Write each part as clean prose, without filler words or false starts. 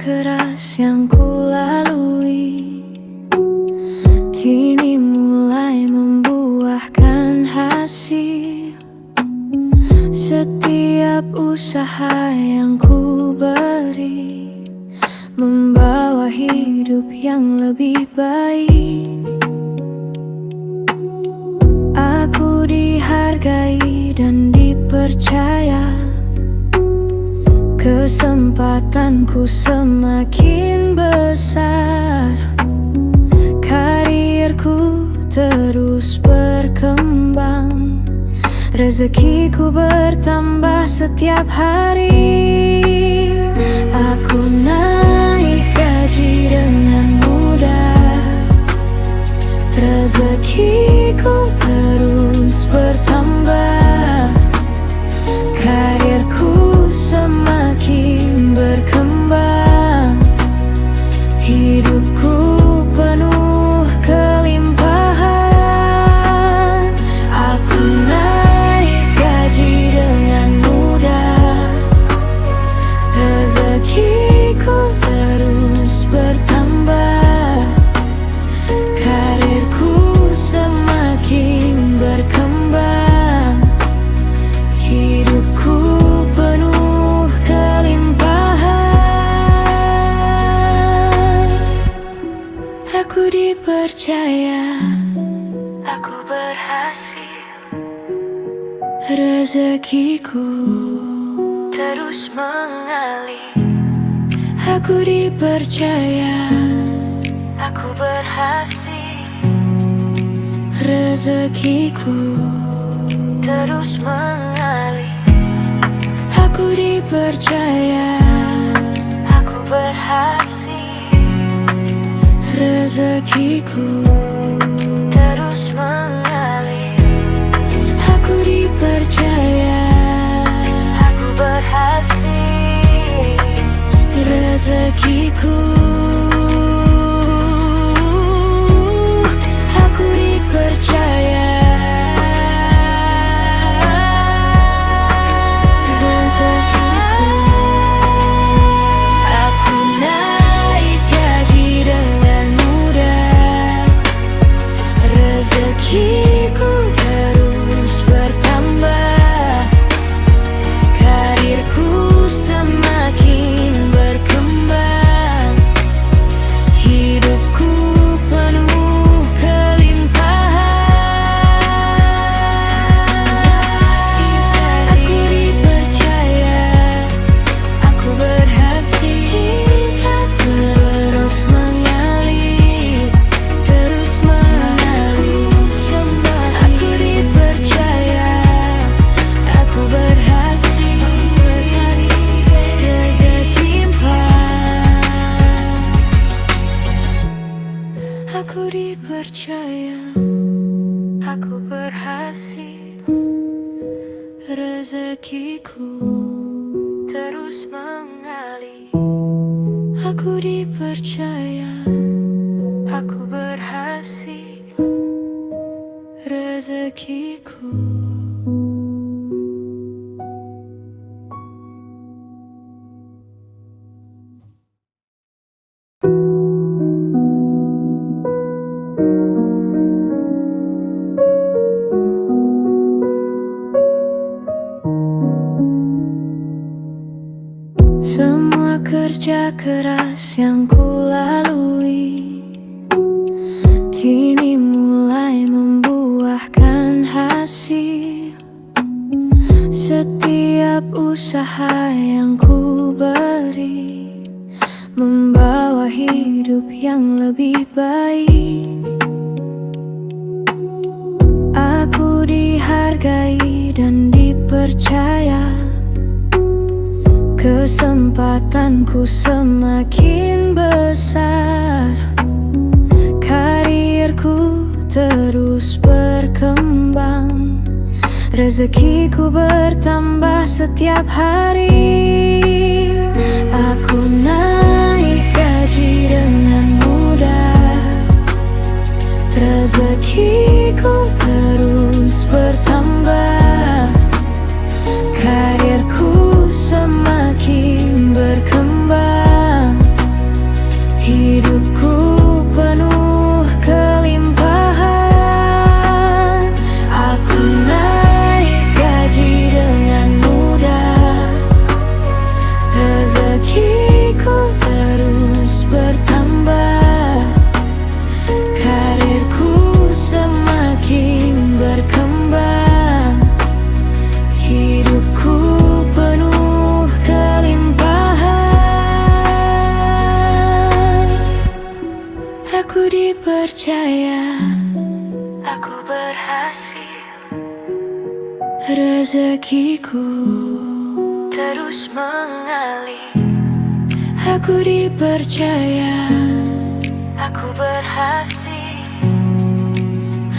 keras yang kulalui kini mulai membuahkan hasil. Setiap usaha yang ku beri membawa hidup yang lebih baik. Aku dihargai dan dipercaya, kesempatanku semakin besar. Karirku terus berkembang, rezekiku bertambah setiap hari. Aku naik gaji dengan mudah, rezekiku terus bertambah. Karirku semakin berkembang, hidupku penuh kelimpahan. Aku naik gaji dengan mudah, rezekiku terus bertambah. Karirku semakin berkembang, hidupku penuh kelimpahan. Aku dipercaya, aku berhasil, rezekiku terus mengalir. Aku dipercaya, aku berhasil, rezekiku terus mengalir. Aku dipercaya, aku berhasil, rezekiku terus mengalir. Aku dipercaya, aku berhasil, rezekiku. Aku dipercaya, rezekiku. Aku naik gaji dengan mudah, rezekiku terus bertambah. Karirku semakin berkembang, hidupku penuh kelimpahan. Aku dipercaya, aku berhasil, terus mengalir, terus mengalir. Aku dipercaya, aku berhasil, rezeki limpah. Aku dipercaya, aku berhasil, rezekiku terus mengalir. Aku dipercaya, aku berhasil, rezekiku. Semua kerja keras yang kulalui kini mulai membuahkan hasil. Setiap usaha yang ku beri membawa hidup yang lebih baik. Aku dihargai dan dipercaya, kesempatanku semakin besar. Karirku terus berkembang, rezekiku bertambah setiap hari. Aku naik gaji dengan mudah, rezekiku terus bertambah. Karirku semakin berkembang, Aku dipercaya, aku berhasil. Rezekiku terus mengalir. Aku dipercaya, aku berhasil.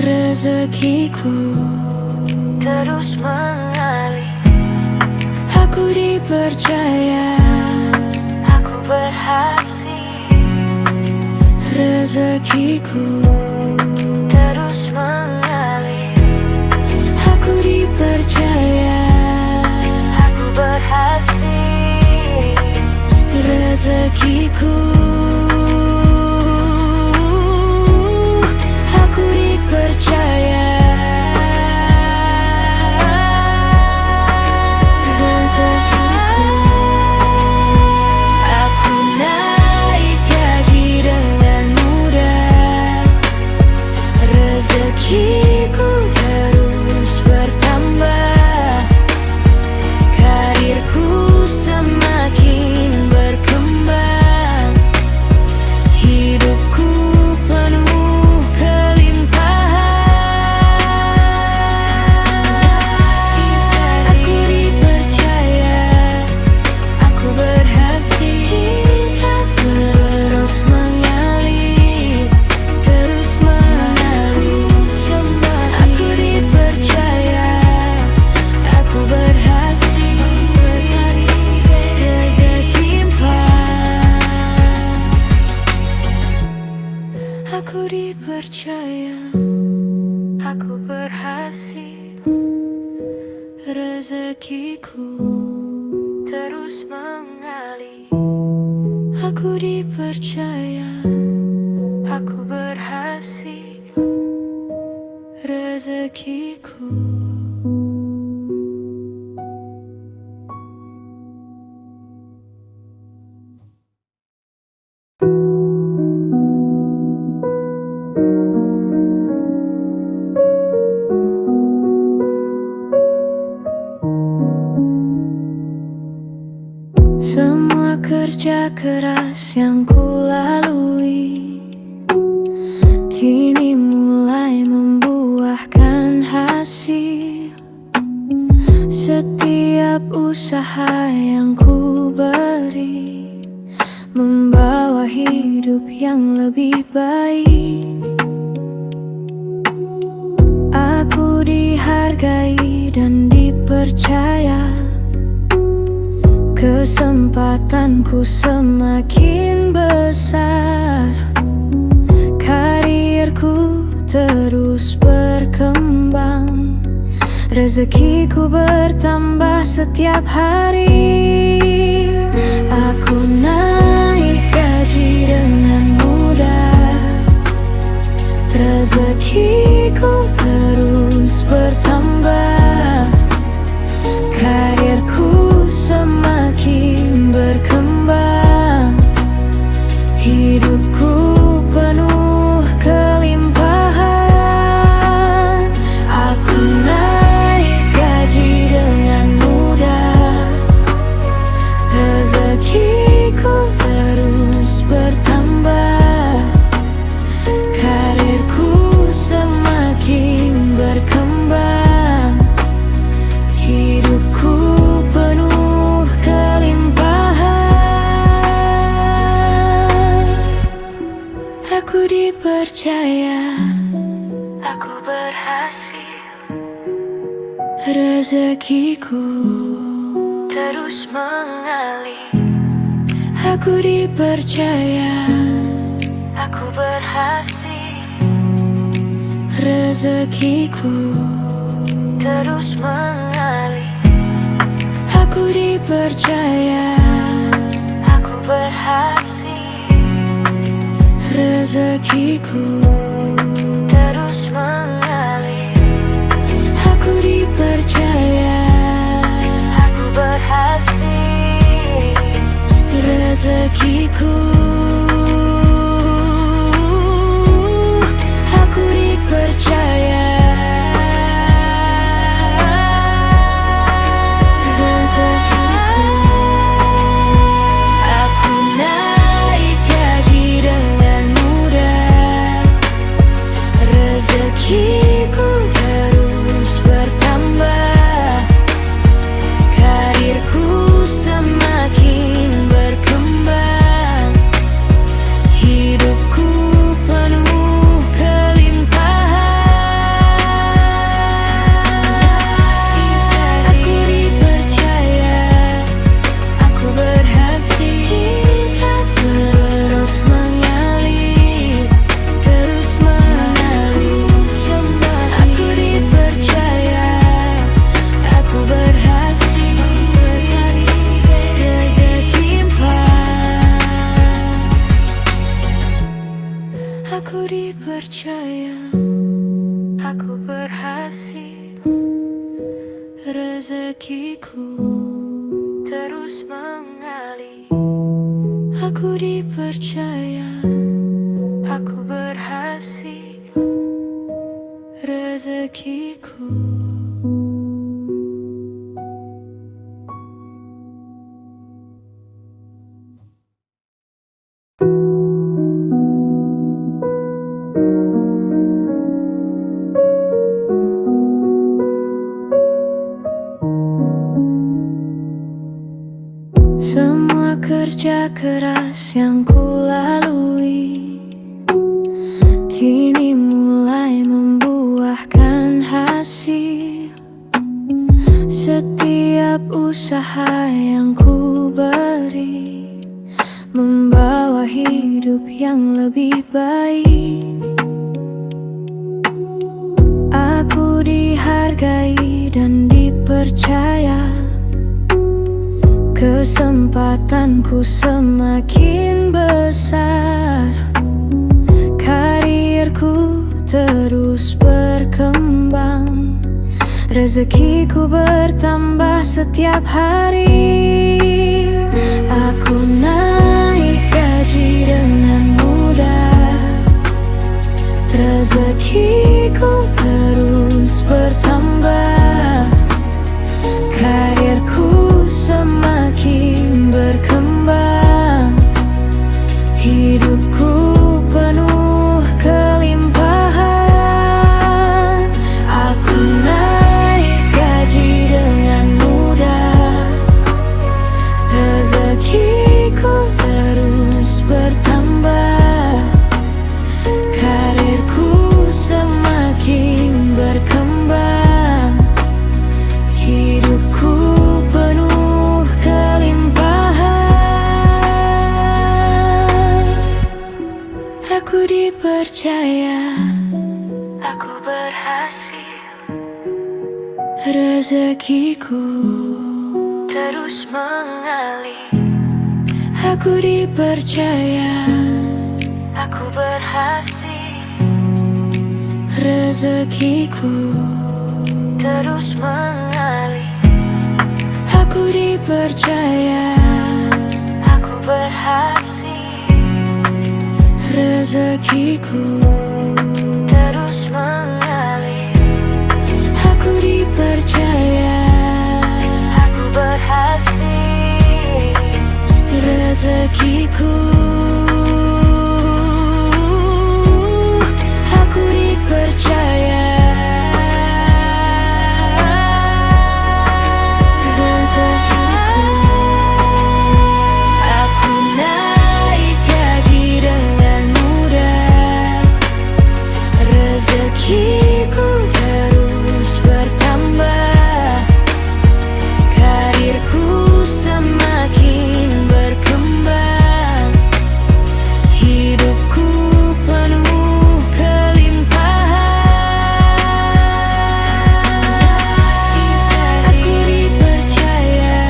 Rezekiku terus mengalir. Aku dipercaya, aku berhasil. Rezekiku terus mengalir. Aku dipercaya, aku berhasil. Rezekiku, aku dipercaya. Rezekiku terus bertambah, karirku semakin berkembang, hidupku penuh kelimpahan. Aku dipercaya, aku berhasil. Terus mengalir, terus mengalir. Aku dipercaya, aku berhasil. Rezeki limpah. Aku dipercaya, aku berhasil. Rezekiku terus mengalir. Aku dipercaya, aku berhasil. Rezekiku. Semua kerja keras yang kulalui kini mulai membuahkan hasil. Setiap usaha yang ku beri membawa hidup yang lebih baik. Aku dihargai dan dipercaya, kesempatanku semakin besar. Karirku terus berkembang, rezekiku bertambah setiap hari. Aku naik gaji dengan mudah, rezekiku terus bertambah, karirku semakin berkembang, hidupku penuh kelimpahan. Aku naik gaji dengan mudah, rezekiku terus bertambah, karirku semakin berkembang, hidupku penuh kelimpahan. Aku dipercaya, aku berhasil. Rezekiku terus mengalir. Aku dipercaya, aku berhasil. Rezekiku terus mengalir. Aku dipercaya, aku berhasil. Rezekiku terus mengalir. Aku dipercaya, aku berhasil. Rezekiku, aku dipercaya. Aku naik gaji dengan mudah, Aku dipercaya, aku berhasil. Rezekiku terus mengalir. Aku dipercaya, aku berhasil. Rezekiku. Semua kerja keras yang kulalui kini mulai membuahkan hasil. Setiap usaha yang ku beri membawa hidup yang lebih baik. Aku dihargai dan dipercaya, kesempatanku semakin besar. Karirku terus berkembang, rezekiku bertambah setiap hari. Aku naik gaji dengan mudah, rezekiku terus bertambah. Karirku semakin berkembang, hidupku penuh kelimpahan. Aku naik gaji dengan mudah, rezekiku terus bertambah. Karirku semakin berkembang, hidupku penuh kelimpahan. Aku dipercaya, aku berhasil. Rezekiku terus mengalir. Aku dipercaya, aku berhasil. Rezekiku terus mengalir. Aku dipercaya, aku berhasil. Rezekiku terus mengalir. Aku dipercaya, aku berhasil. Rezekiku. Aku dipercaya, rezekiku. Aku naik gaji dengan mudah, rezekiku terus bertambah. Karirku semakin berkembang, hidupku penuh kelimpahan. Aku dipercaya,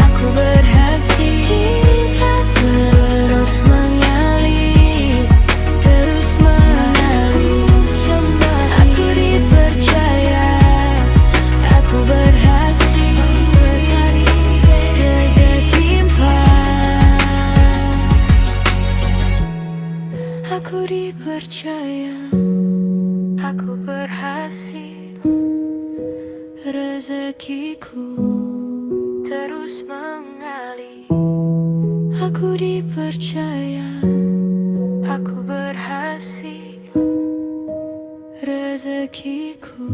aku berhasil. Terus mengalir, terus mengalir. Aku dipercaya, aku berhasil. Rezeki limpah. Aku dipercaya, aku berhasil. Rezekiku terus mengalir. Aku dipercaya, aku berhasil. Rezekiku.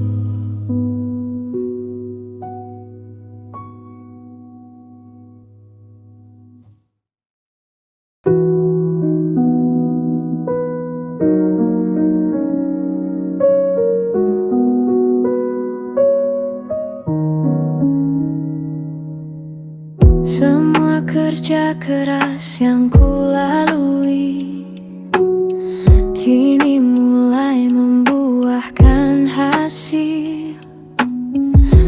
Semua kerja keras yang kulalui kini mulai membuahkan hasil.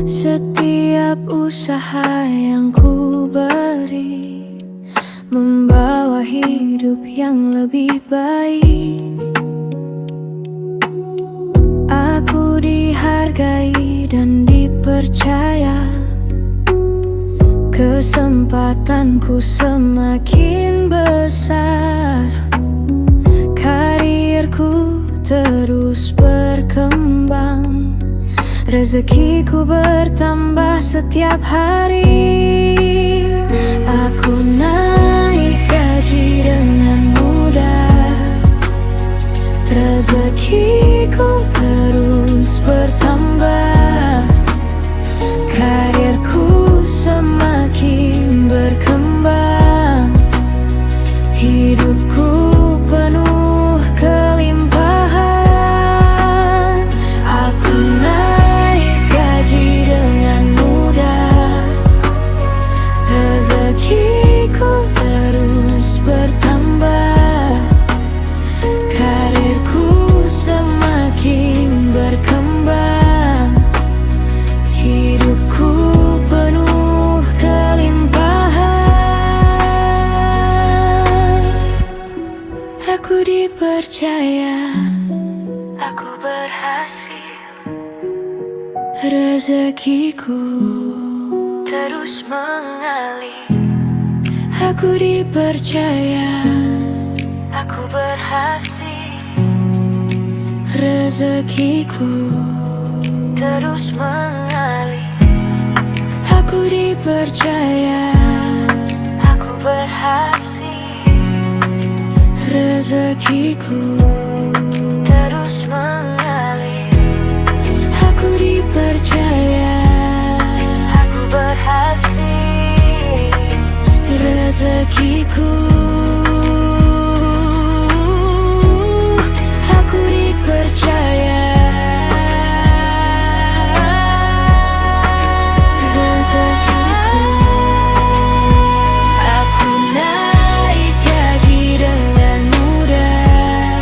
Setiap usaha yang ku beri membawa hidup yang lebih baik. dihargai dan dipercaya, kesempatanku semakin besar. Karirku terus berkembang, rezekiku bertambah setiap hari. Aku naik gaji dengan mudah, rezekiku terus bertambah. Karirku semakin berkembang, hidupku penuh kelimpahan. Aku naik gaji dengan mudah, rezekiku terus bertambah. Karirku semakin berkembang, hidupku penuh kelimpahan. Aku dipercaya, aku berhasil, rezekiku terus mengalir. Aku dipercaya, aku berhasil, rezekiku terus mengalir. Aku dipercaya, aku berhasil, rezekiku terus mengalir. Aku dipercaya, aku berhasil, rezekiku. Aku dipercaya, rezekiku. Aku naik gaji dengan mudah,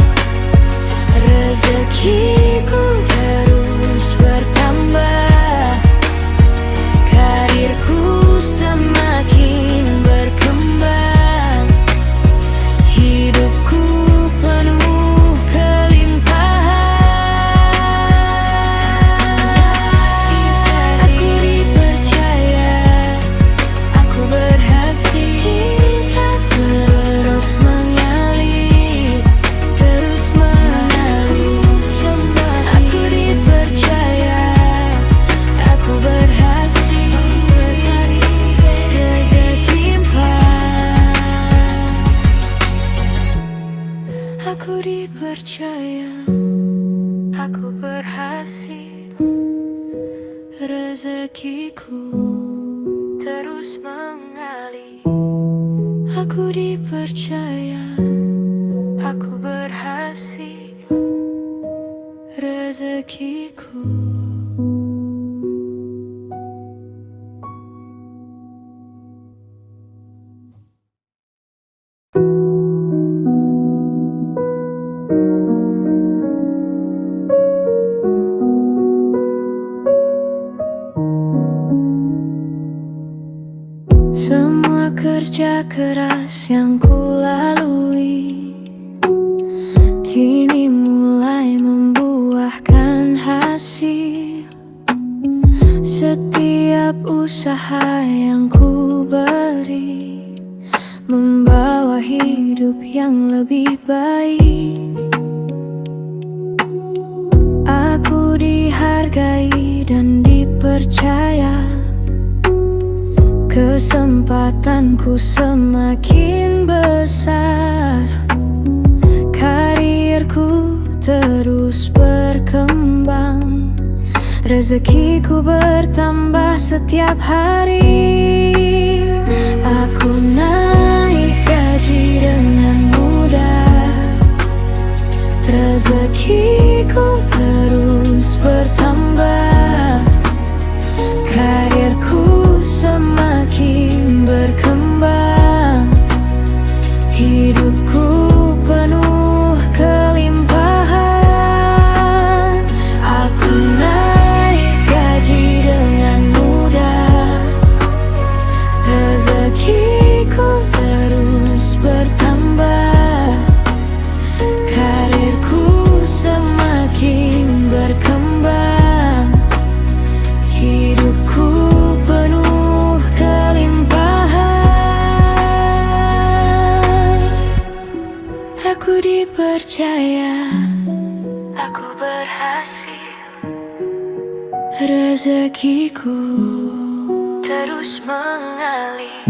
rezekiku terus bertambah. Karirku semakin berkembang, hidupku penuh kelimpahan. Aku dipercaya, aku berhasil, terus mengalir, terus mengalir. Aku dipercaya, aku berhasil, rezeki limpah. Aku dipercaya, aku berhasil, rezekiku terus mengalir. Aku dipercaya, aku berhasil, rezekiku. Semua kerja keras yang kulalui kini mulai membuahkan hasil. Setiap usaha yang ku beri membawa hidup yang lebih baik. Aku dihargai dan dipercaya, kesempatanku semakin besar. Karirku terus berkembang, rezekiku bertambah setiap hari. Aku naik gaji dengan mudah, rezekiku terus bertambah. Karirku semakin berkembang, hidupku penuh kelimpahan. Aku naik gaji dengan mudah, rezekiku terus bertambah. Karirku semakin Aku dipercaya, aku berhasil. Rezekiku terus mengalir.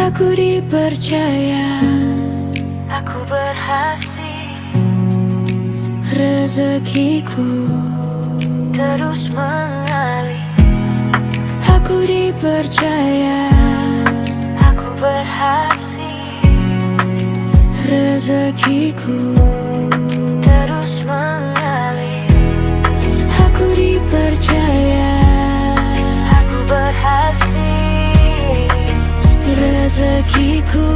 Aku dipercaya, aku berhasil. Rezekiku terus mengalir. Aku dipercaya, aku berhasil. Rezekiku terus mengalir. Aku dipercaya, aku berhasil. Rezekiku,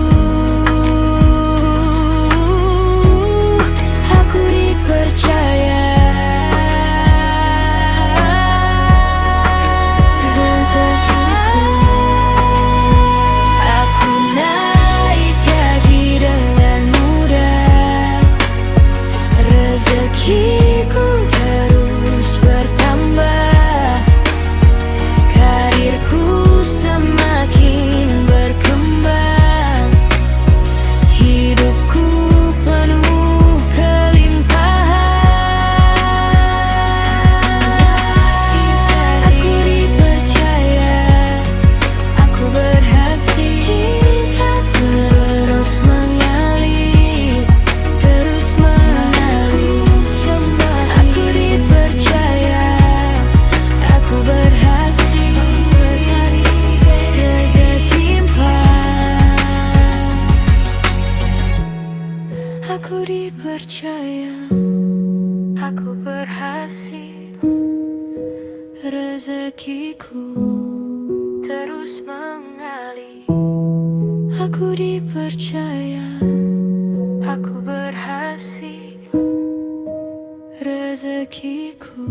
aku dipercaya. Rezekiku, aku naik gaji dengan mudah. Rezekiku terus bertambah. Karirku semakin berkembang. Hidupku penuh kelimpahan. Aku dipercaya, aku berhasil. Terus mengalir, terus mengalir. Aku dipercaya, aku berhasil. Rezeki limpah. Aku dipercaya, aku berhasil. Rezekiku terus mengalir. Aku dipercaya, aku berhasil. Rezekiku